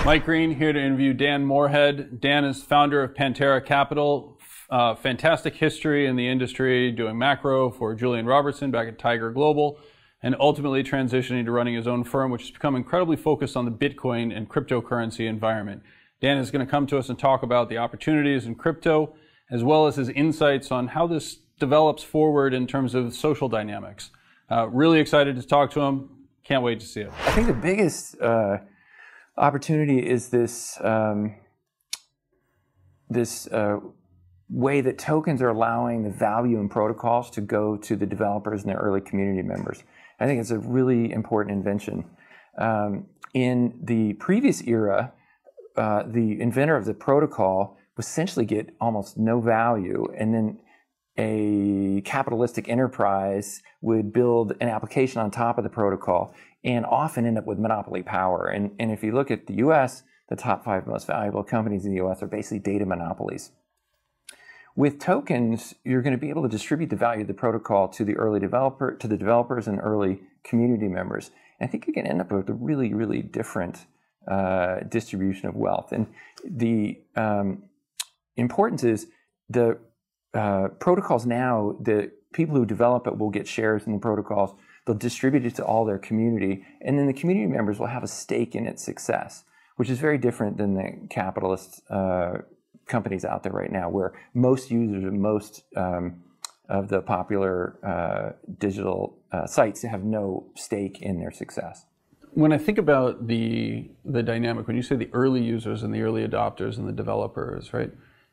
Mike Green here to interview Dan Morehead. Dan is founder of Pantera Capital. Fantastic history in the industry, doing macro for Julian Robertson back at Tiger Global, and ultimately transitioning to running his own firm, which has become incredibly focused on the Bitcoin and cryptocurrency environment. Dan is going to come to us and talk about the opportunities in crypto, as well as his insights on how this develops forward in terms of social dynamics. Really excited to talk to him. Can't wait to see it. I think the biggest opportunity is this way that tokens are allowing the value in protocols to go to the developers and their early community members. I think it's a really important invention. In the previous era, the inventor of the protocol would essentially get almost no value, and then a capitalistic enterprise would build an application on top of the protocol and often end up with monopoly power. And if you look at the US, the top 5 most valuable companies in the US are basically data monopolies. With tokens, you're going to be able to distribute the value of the protocol to the developers and early community members. And I think you can end up with a really, really different distribution of wealth. And the importance is the protocols now, the people who develop it will get shares in the protocols. They'll distribute it to all their community, and then the community members will have a stake in its success, which is very different than the capitalist companies out there right now, where most users and most of the popular digital sites have no stake in their success. When I think about the dynamic, when you say the early users and the early adopters and the developers, right?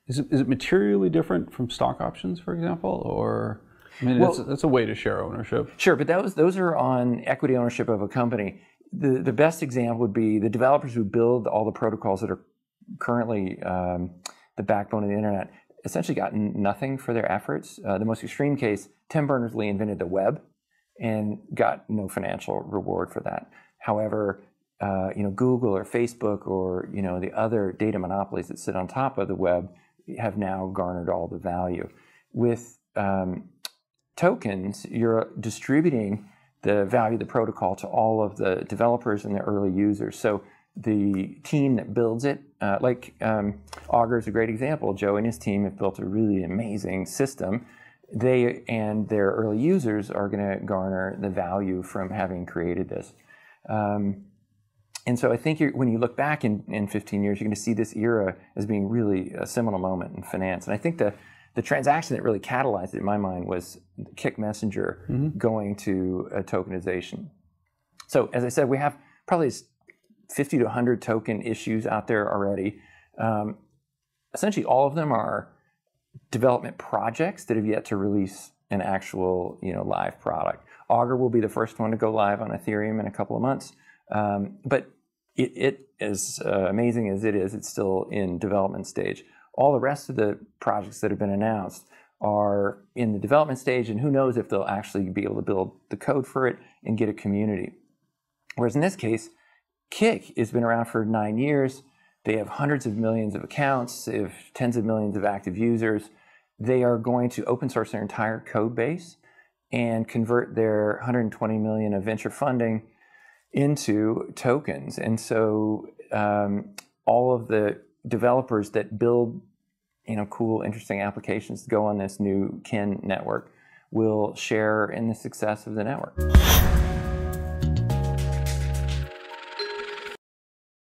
Is it materially different from stock options, for example, or I mean, well, that's a way to share ownership. Sure, but those are on equity ownership of a company. The best example would be the developers who build all the protocols that are currently the backbone of the internet essentially got nothing for their efforts. The most extreme case, Tim Berners-Lee invented the web and got no financial reward for that. However, Google or Facebook or the other data monopolies that sit on top of the web have now garnered all the value. With tokens, you're distributing the value of the protocol to all of the developers and the early users. So the team that builds it, Augur is a great example. Joe and his team have built a really amazing system. They and their early users are going to garner the value from having created this. And so I think when you look back in 15 years, you're going to see this era as being really a seminal moment in finance. And I think the transaction that really catalyzed it in my mind was Kik Messenger going to tokenization. So as I said, we have probably 50 to 100 token issues out there already. Essentially, all of them are development projects that have yet to release an actual live product. Augur will be the first one to go live on Ethereum in a couple of months. But it as amazing as it is, it's still in development stage. All the rest of the projects that have been announced are in the development stage, and who knows if they'll actually be able to build the code for it and get a community. Whereas in this case, Kik has been around for 9 years. They have hundreds of millions of accounts. They have tens of millions of active users. They are going to open source their entire code base and convert their 120 million of venture funding into tokens. And so all of the developers that build cool, interesting applications to go on this new Kin network will share in the success of the network.